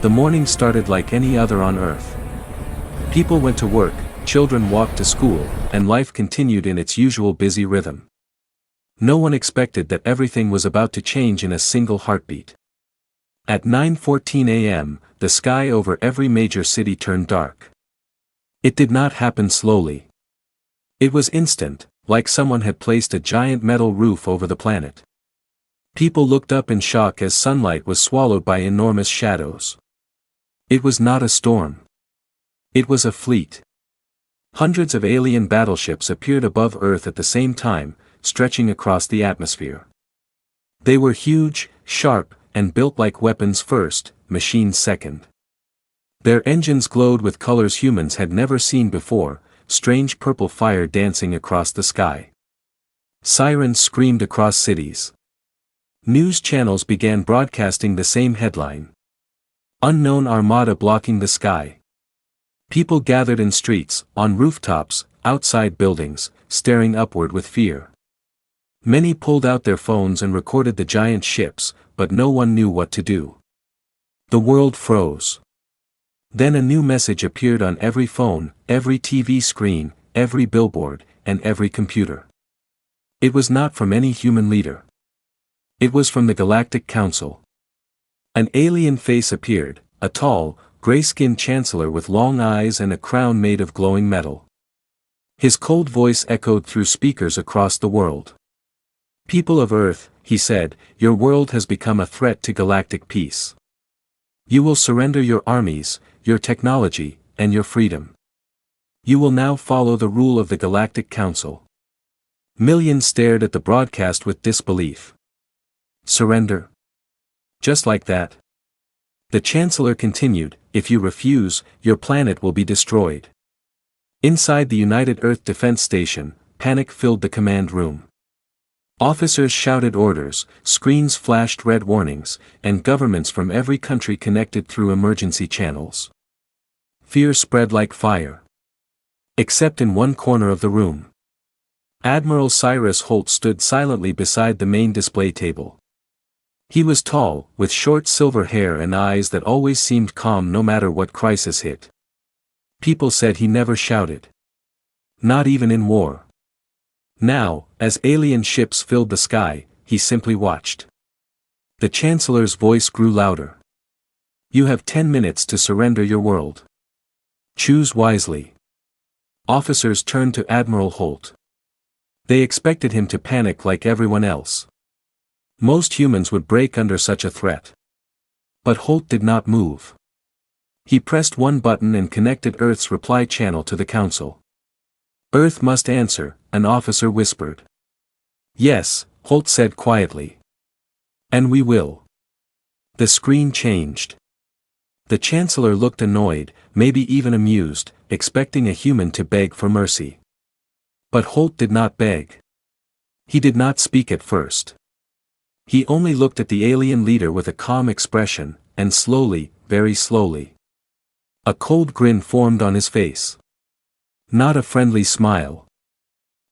The morning started like any other on Earth. People went to work, children walked to school, and life continued in its usual busy rhythm. No one expected that everything was about to change in a single heartbeat. At 9:14 a.m., the sky over every major city turned dark. It did not happen slowly. It was instant, like someone had placed a giant metal roof over the planet. People looked up in shock as sunlight was swallowed by enormous shadows. It was not a storm. It was a fleet. Hundreds of alien battleships appeared above Earth at the same time, stretching across the atmosphere. They were huge, sharp, and built like weapons first, machines second. Their engines glowed with colors humans had never seen before, strange purple fire dancing across the sky. Sirens screamed across cities. News channels began broadcasting the same headline. Unknown armada blocking the sky. People gathered in streets, on rooftops, outside buildings, staring upward with fear. Many pulled out their phones and recorded the giant ships, but no one knew what to do. The world froze. Then a new message appeared on every phone, every TV screen, every billboard, and every computer. It was not from any human leader. It was from the Galactic Council. An alien face appeared, a tall, gray-skinned chancellor with long eyes and a crown made of glowing metal. His cold voice echoed through speakers across the world. "People of Earth," he said, "your world has become a threat to galactic peace. You will surrender your armies, your technology, and your freedom. You will now follow the rule of the Galactic Council." Millions stared at the broadcast with disbelief. Surrender? Just like that? The Chancellor continued, "If you refuse, your planet will be destroyed." Inside the United Earth Defense Station, panic filled the command room. Officers shouted orders, screens flashed red warnings, and governments from every country connected through emergency channels. Fear spread like fire. Except in one corner of the room. Admiral Cyrus Holt stood silently beside the main display table. He was tall, with short silver hair and eyes that always seemed calm no matter what crisis hit. People said he never shouted. Not even in war. Now, as alien ships filled the sky, he simply watched. The Chancellor's voice grew louder. "You have 10 minutes to surrender your world. Choose wisely." Officers turned to Admiral Holt. They expected him to panic like everyone else. Most humans would break under such a threat. But Holt did not move. He pressed one button and connected Earth's reply channel to the Council. "Earth must answer," an officer whispered. "Yes," Holt said quietly. "And we will." The screen changed. The Chancellor looked annoyed, maybe even amused, expecting a human to beg for mercy. But Holt did not beg. He did not speak at first. He only looked at the alien leader with a calm expression, and slowly, very slowly, a cold grin formed on his face. Not a friendly smile.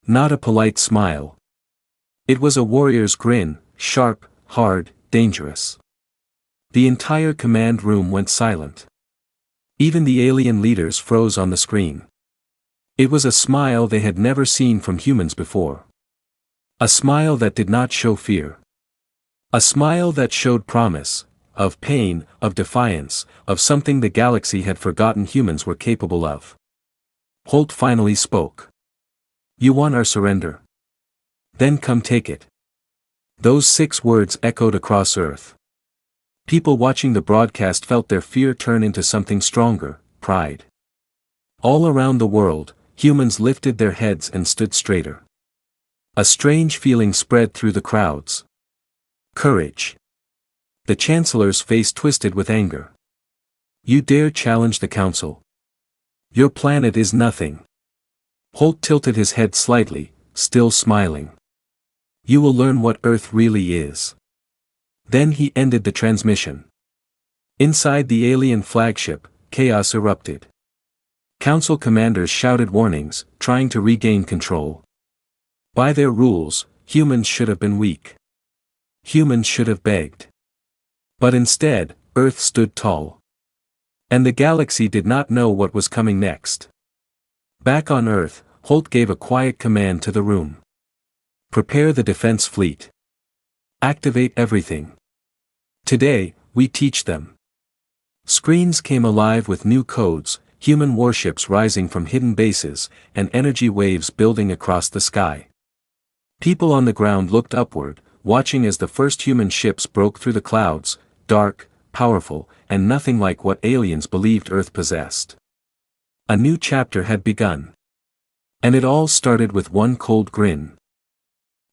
Not a polite smile. It was a warrior's grin, sharp, hard, dangerous. The entire command room went silent. Even the alien leaders froze on the screen. It was a smile they had never seen from humans before. A smile that did not show fear. A smile that showed promise, of pain, of defiance, of something the galaxy had forgotten humans were capable of. Holt finally spoke. "You want our surrender? Then come take it." Those 6 words echoed across Earth. People watching the broadcast felt their fear turn into something stronger, pride. All around the world, humans lifted their heads and stood straighter. A strange feeling spread through the crowds. Courage. The Chancellor's face twisted with anger. "You dare challenge the Council? Your planet is nothing." Holt tilted his head slightly, still smiling. "You will learn what Earth really is." Then he ended the transmission. Inside the alien flagship, chaos erupted. Council commanders shouted warnings, trying to regain control. By their rules, humans should have been weak. Humans should have begged. But instead, Earth stood tall. And the galaxy did not know what was coming next. Back on Earth, Holt gave a quiet command to the room. Prepare the defense fleet. Activate everything. Today, we teach them. Screens came alive with new codes, human warships rising from hidden bases, and energy waves building across the sky. People on the ground looked upward, watching as the first human ships broke through the clouds, dark, powerful, and nothing like what aliens believed Earth possessed. A new chapter had begun. And it all started with one cold grin.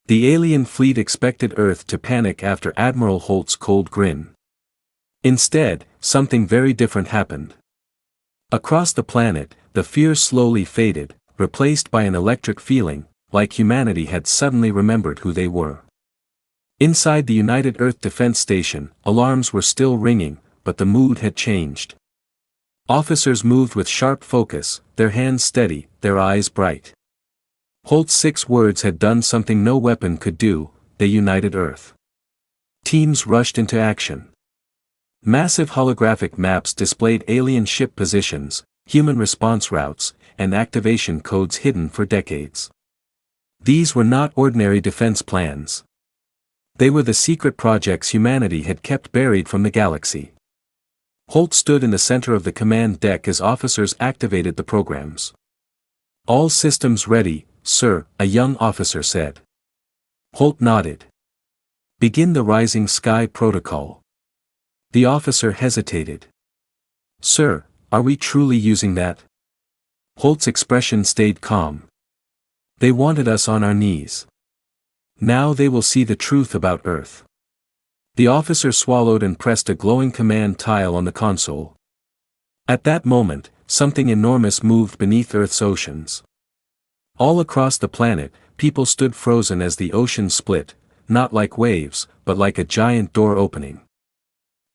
The alien fleet expected Earth to panic after Admiral Holt's cold grin. Instead, something very different happened. Across the planet, the fear slowly faded, replaced by an electric feeling, like humanity had suddenly remembered who they were. Inside the United Earth Defense Station, alarms were still ringing, but the mood had changed. Officers moved with sharp focus, their hands steady, their eyes bright. Holt's 6 words had done something no weapon could do: they united Earth. Teams rushed into action. Massive holographic maps displayed alien ship positions, human response routes, and activation codes hidden for decades. These were not ordinary defense plans. They were the secret projects humanity had kept buried from the galaxy. Holt stood in the center of the command deck as officers activated the programs. All systems ready, sir, a young officer said. Holt nodded. Begin the Rising Sky Protocol. The officer hesitated. Sir, are we truly using that? Holt's expression stayed calm. They wanted us on our knees. Now they will see the truth about Earth. The officer swallowed and pressed a glowing command tile on the console. At that moment, something enormous moved beneath Earth's oceans. All across the planet, people stood frozen as the ocean split, not like waves, but like a giant door opening.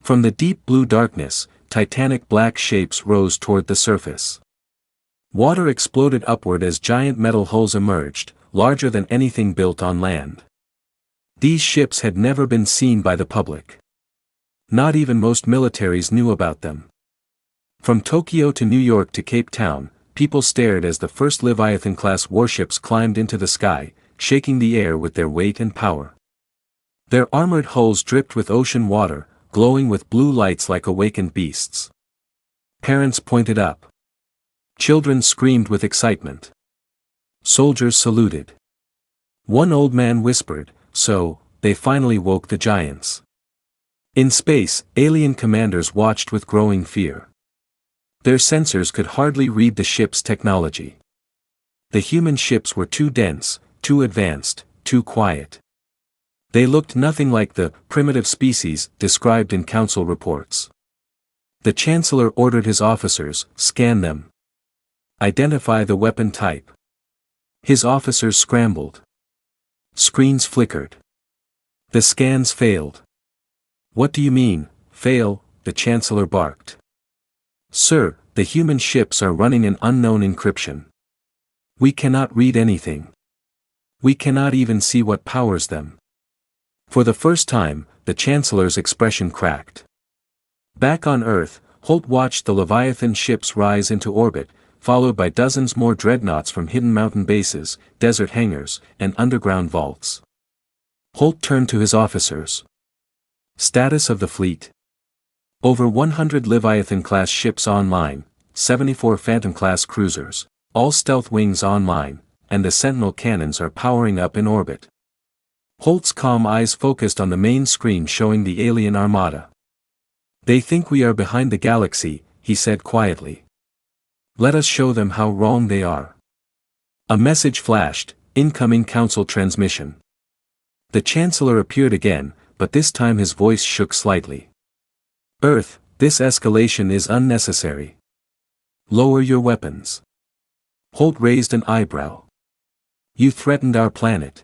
From the deep blue darkness, titanic black shapes rose toward the surface. Water exploded upward as giant metal hulls emerged, larger than anything built on land. These ships had never been seen by the public. Not even most militaries knew about them. From Tokyo to New York to Cape Town, people stared as the first Leviathan-class warships climbed into the sky, shaking the air with their weight and power. Their armored hulls dripped with ocean water, glowing with blue lights like awakened beasts. Parents pointed up. Children screamed with excitement. Soldiers saluted. One old man whispered, "So, they finally woke the giants." In space, alien commanders watched with growing fear. Their sensors could hardly read the ship's technology. The human ships were too dense, too advanced, too quiet. They looked nothing like the primitive species described in council reports. The Chancellor ordered his officers, "Scan them. Identify the weapon type." His officers scrambled. Screens flickered. The scans failed. "What do you mean, fail?" the Chancellor barked. "Sir, the human ships are running an unknown encryption. We cannot read anything. We cannot even see what powers them." For the first time, the Chancellor's expression cracked. Back on Earth, Holt watched the Leviathan ships rise into orbit, followed by dozens more dreadnoughts from hidden mountain bases, desert hangars, and underground vaults. Holt turned to his officers. Status of the fleet. Over 100 Leviathan-class ships online, 74 Phantom-class cruisers, all stealth wings online, and the Sentinel cannons are powering up in orbit. Holt's calm eyes focused on the main screen showing the alien armada. "They think we are behind the galaxy," he said quietly. "Let us show them how wrong they are." A message flashed, "Incoming Council transmission." The Chancellor appeared again, but this time his voice shook slightly. "Earth, this escalation is unnecessary. Lower your weapons." Holt raised an eyebrow. "You threatened our planet.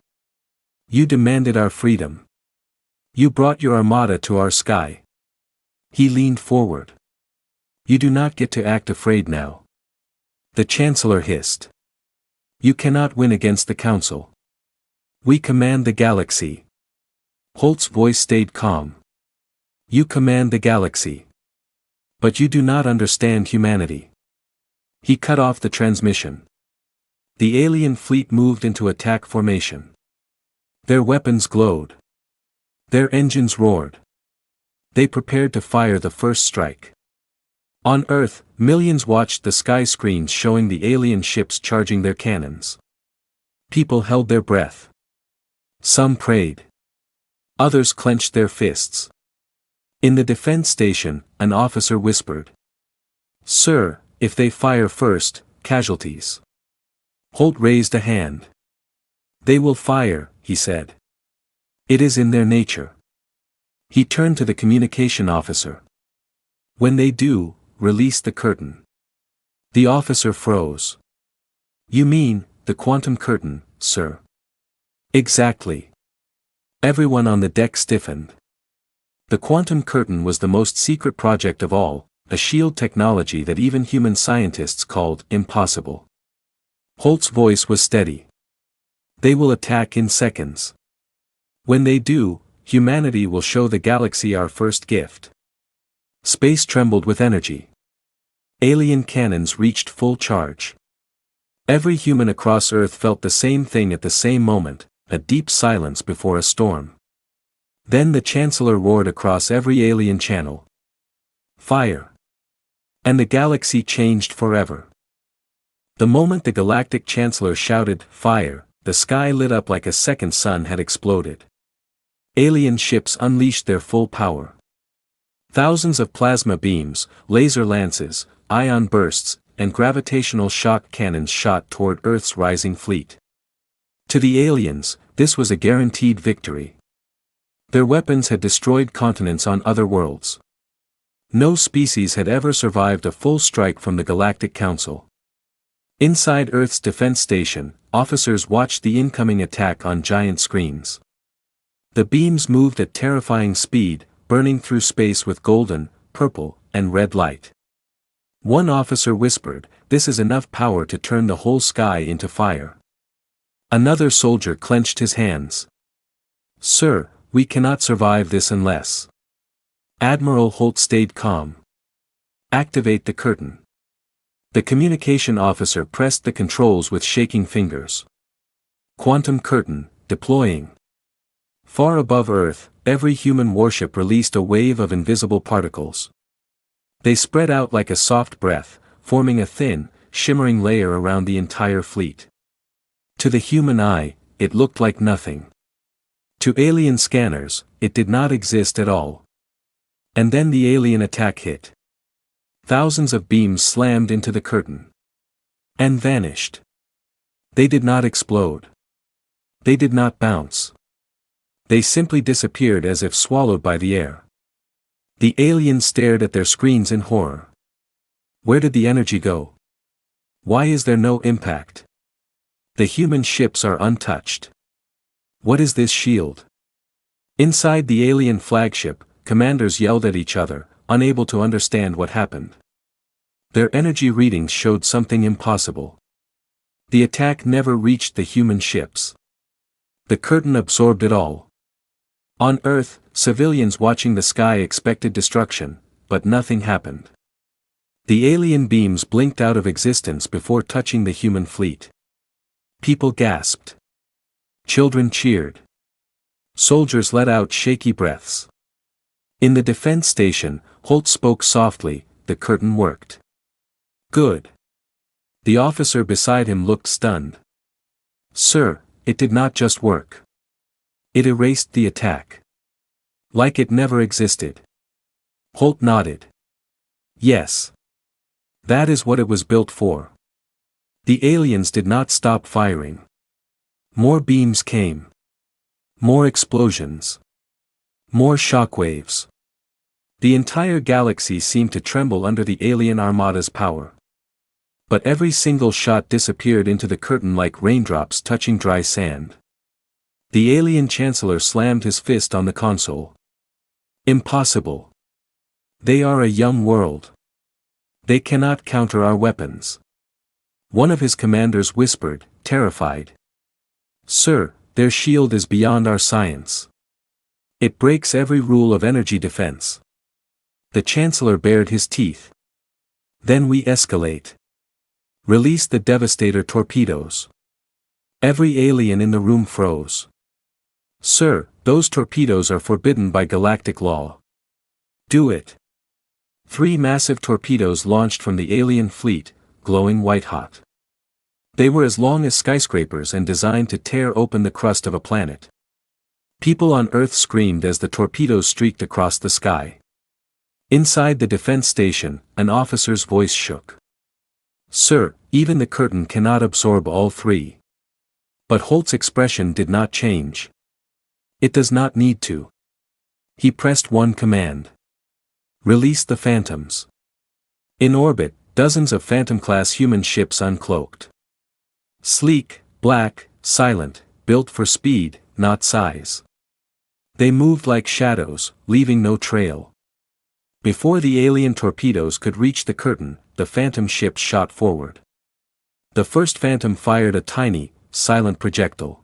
You demanded our freedom. You brought your armada to our sky." He leaned forward. "You do not get to act afraid now." The Chancellor hissed. "You cannot win against the Council. We command the galaxy." Holt's voice stayed calm. "You command the galaxy. But you do not understand humanity. He cut off the transmission. The alien fleet moved into attack formation. Their weapons glowed. Their engines roared. They prepared to fire the first strike. On Earth, millions watched the sky screens showing the alien ships charging their cannons. People held their breath. Some prayed. Others clenched their fists. In the defense station, an officer whispered, "Sir, if they fire first, casualties." Holt raised a hand. "They will fire," he said. "It is in their nature." He turned to the communication officer. "When they do, release the curtain." The officer froze. "You mean, the quantum curtain, sir?" "Exactly." Everyone on the deck stiffened. The quantum curtain was the most secret project of all, a shield technology that even human scientists called impossible. Holt's voice was steady. "They will attack in seconds. When they do, humanity will show the galaxy our first gift." Space trembled with energy. Alien cannons reached full charge. Every human across Earth felt the same thing at the same moment, a deep silence before a storm. Then the Chancellor roared across every alien channel. "Fire!" And the galaxy changed forever. The moment the Galactic Chancellor shouted, "Fire," the sky lit up like a second sun had exploded. Alien ships unleashed their full power. Thousands of plasma beams, laser lances, ion bursts, and gravitational shock cannons shot toward Earth's rising fleet. To the aliens, this was a guaranteed victory. Their weapons had destroyed continents on other worlds. No species had ever survived a full strike from the Galactic Council. Inside Earth's defense station, officers watched the incoming attack on giant screens. The beams moved at terrifying speed, burning through space with golden, purple, and red light. One officer whispered, "This is enough power to turn the whole sky into fire." Another soldier clenched his hands. "Sir, we cannot survive this unless..." Admiral Holt stayed calm. "Activate the curtain." The communication officer pressed the controls with shaking fingers. Quantum curtain, deploying. Far above Earth, every human warship released a wave of invisible particles. They spread out like a soft breath, forming a thin, shimmering layer around the entire fleet. To the human eye, it looked like nothing. To alien scanners, it did not exist at all. And then the alien attack hit. Thousands of beams slammed into the curtain. And vanished. They did not explode. They did not bounce. They simply disappeared as if swallowed by the air. The aliens stared at their screens in horror. Where did the energy go? Why is there no impact? The human ships are untouched. What is this shield? Inside the alien flagship, commanders yelled at each other, unable to understand what happened. Their energy readings showed something impossible. The attack never reached the human ships. The curtain absorbed it all. On Earth, civilians watching the sky expected destruction, but nothing happened. The alien beams blinked out of existence before touching the human fleet. People gasped. Children cheered. Soldiers let out shaky breaths. In the defense station, Holt spoke softly, "The curtain worked." "Good." The officer beside him looked stunned. "Sir, it did not just work. It erased the attack. Like it never existed." Holt nodded. "Yes. That is what it was built for." The aliens did not stop firing. More beams came. More explosions. More shockwaves. The entire galaxy seemed to tremble under the alien armada's power. But every single shot disappeared into the curtain like raindrops touching dry sand. The alien chancellor slammed his fist on the console. "Impossible. They are a young world. They cannot counter our weapons." One of his commanders whispered, terrified. "Sir, their shield is beyond our science. It breaks every rule of energy defense." The Chancellor bared his teeth. Then we escalate. Release the devastator torpedoes. Every alien in the room froze. Sir, those torpedoes are forbidden by galactic law. Do it. 3 massive torpedoes launched from the alien fleet, glowing white-hot. They were as long as skyscrapers and designed to tear open the crust of a planet. People on Earth screamed as the torpedoes streaked across the sky. Inside the defense station, an officer's voice shook. Sir, even the curtain cannot absorb all 3. But Holt's expression did not change. It does not need to. He pressed one command. Release the Phantoms. In orbit, dozens of Phantom-class human ships uncloaked. Sleek, black, silent, built for speed, not size. They moved like shadows, leaving no trail. Before the alien torpedoes could reach the curtain, the Phantom ships shot forward. The first Phantom fired a tiny, silent projectile.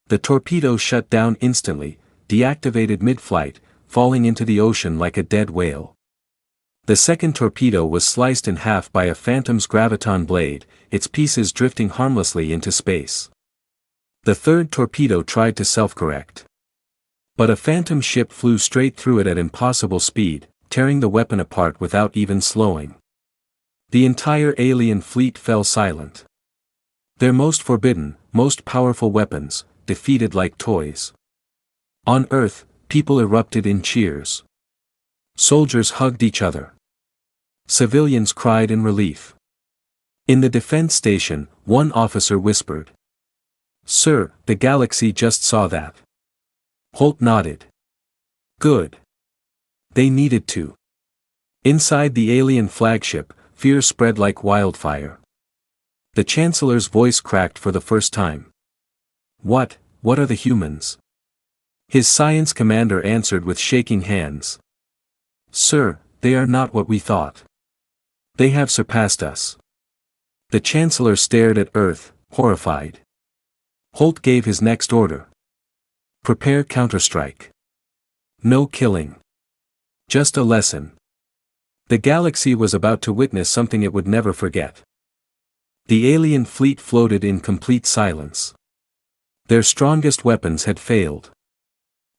The torpedo shut down instantly, deactivated mid-flight, falling into the ocean like a dead whale. The second torpedo was sliced in half by a Phantom's graviton blade, its pieces drifting harmlessly into space. The third torpedo tried to self-correct. But a Phantom ship flew straight through it at impossible speed, tearing the weapon apart without even slowing. The entire alien fleet fell silent. Their most forbidden, most powerful weapons, defeated like toys. On Earth, people erupted in cheers. Soldiers hugged each other. Civilians cried in relief. In the defense station, one officer whispered. Sir, the galaxy just saw that. Holt nodded. Good. They needed to. Inside the alien flagship, fear spread like wildfire. The Chancellor's voice cracked for the first time. What are the humans? His science commander answered with shaking hands. Sir, they are not what we thought. They have surpassed us. The Chancellor stared at Earth, horrified. Holt gave his next order. Prepare counterstrike. No killing. Just a lesson. The galaxy was about to witness something it would never forget. The alien fleet floated in complete silence. Their strongest weapons had failed.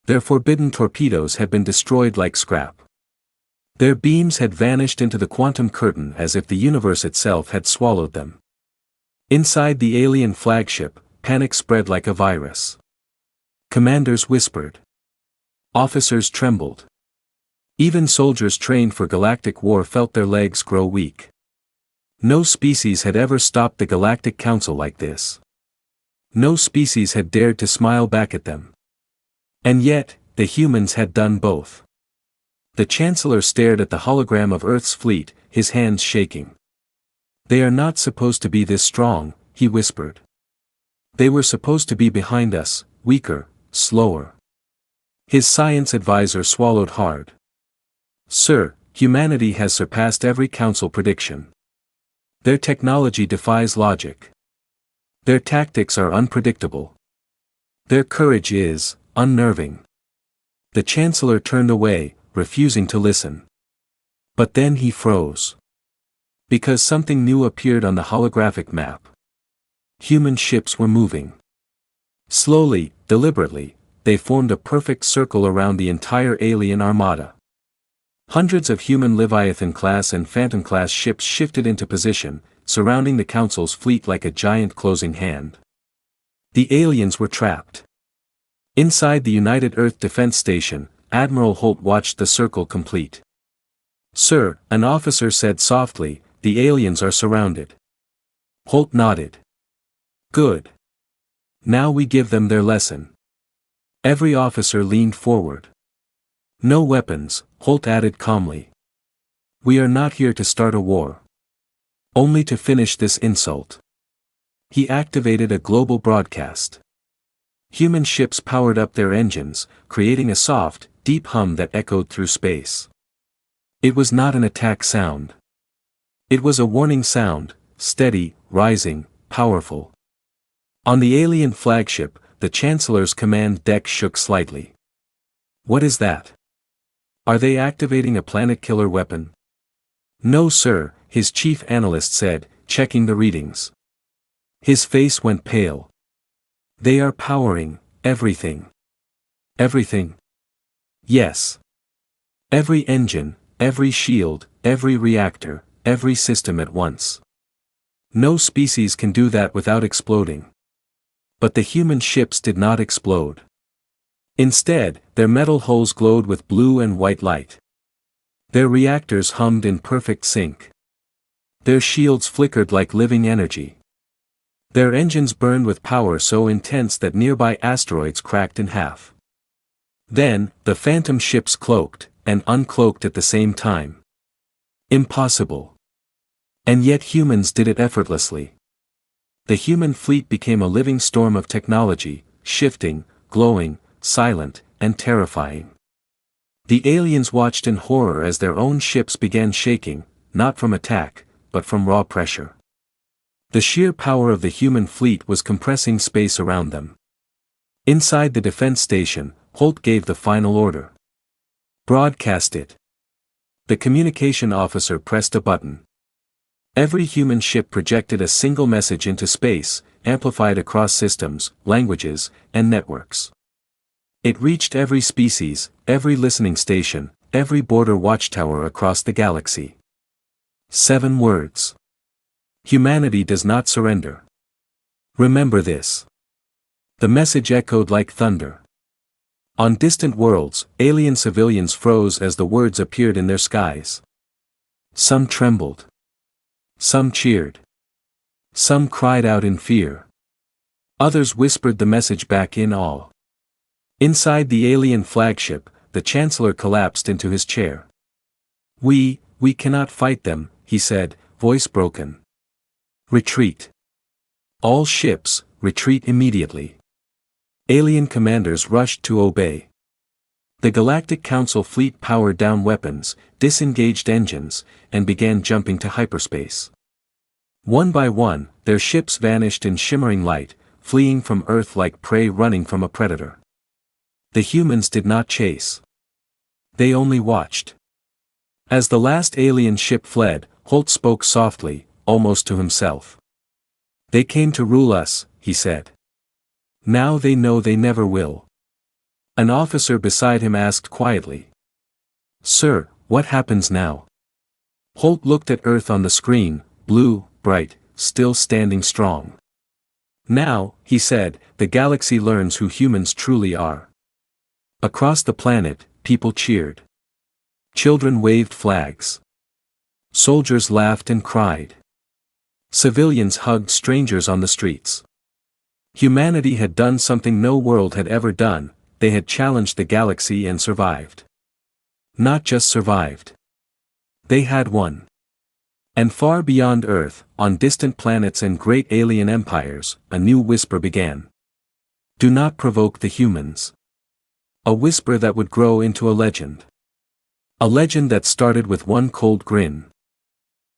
Their forbidden torpedoes had been destroyed like scrap. Their beams had vanished into the quantum curtain as if the universe itself had swallowed them. Inside the alien flagship, panic spread like a virus. Commanders whispered. Officers trembled. Even soldiers trained for galactic war felt their legs grow weak. No species had ever stopped the Galactic Council like this. No species had dared to smile back at them. And yet, the humans had done both. The Chancellor stared at the hologram of Earth's fleet, his hands shaking. They are not supposed to be this strong, he whispered. They were supposed to be behind us, weaker, slower. His science advisor swallowed hard. Sir, humanity has surpassed every council prediction. Their technology defies logic. Their tactics are unpredictable. Their courage is unnerving. The Chancellor turned away, refusing to listen. But then he froze. Because something new appeared on the holographic map. Human ships were moving. Slowly, deliberately, they formed a perfect circle around the entire alien armada. Hundreds of human Leviathan-class and Phantom-class ships shifted into position, surrounding the Council's fleet like a giant closing hand. The aliens were trapped. Inside the United Earth Defense Station, Admiral Holt watched the circle complete. Sir, an officer said softly, the aliens are surrounded. Holt nodded. Good. Now we give them their lesson. Every officer leaned forward. No weapons, Holt added calmly. We are not here to start a war. Only to finish this insult. He activated a global broadcast. Human ships powered up their engines, creating a soft, deep hum that echoed through space. It was not an attack sound. It was a warning sound, steady, rising, powerful. On the alien flagship, the Chancellor's command deck shook slightly. What is that? Are they activating a planet-killer weapon? No sir, his chief analyst said, checking the readings. His face went pale. They are powering everything. Everything? Yes. Every engine, every shield, every reactor, every system at once. No species can do that without exploding. But the human ships did not explode. Instead, their metal hulls glowed with blue and white light. Their reactors hummed in perfect sync. Their shields flickered like living energy. Their engines burned with power so intense that nearby asteroids cracked in half. Then, the phantom ships cloaked and uncloaked at the same time. Impossible. And yet humans did it effortlessly. The human fleet became a living storm of technology, shifting, glowing, silent, and terrifying. The aliens watched in horror as their own ships began shaking, not from attack, but from raw pressure. The sheer power of the human fleet was compressing space around them. Inside the defense station, Holt gave the final order. Broadcast it. The communication officer pressed a button. Every human ship projected a single message into space, amplified across systems, languages, and networks. It reached every species, every listening station, every border watchtower across the galaxy. 7 words. Humanity does not surrender. Remember this. The message echoed like thunder. On distant worlds, alien civilians froze as the words appeared in their skies. Some trembled. Some cheered. Some cried out in fear. Others whispered the message back in awe. Inside the alien flagship, the Chancellor collapsed into his chair. We cannot fight them, he said, voice broken. Retreat. All ships, retreat immediately. Alien commanders rushed to obey. The Galactic Council fleet powered down weapons, disengaged engines, and began jumping to hyperspace. One by one, their ships vanished in shimmering light, fleeing from Earth like prey running from a predator. The humans did not chase. They only watched. As the last alien ship fled, Holt spoke softly, almost to himself. They came to rule us, he said. Now they know they never will. An officer beside him asked quietly. Sir, what happens now? Holt looked at Earth on the screen, blue, bright, still standing strong. Now, he said, the galaxy learns who humans truly are. Across the planet, people cheered. Children waved flags. Soldiers laughed and cried. Civilians hugged strangers on the streets. Humanity had done something no world had ever done, they had challenged the galaxy and survived. Not just survived. They had won. And far beyond Earth, on distant planets and great alien empires, a new whisper began. Do not provoke the humans. A whisper that would grow into a legend. A legend that started with one cold grin.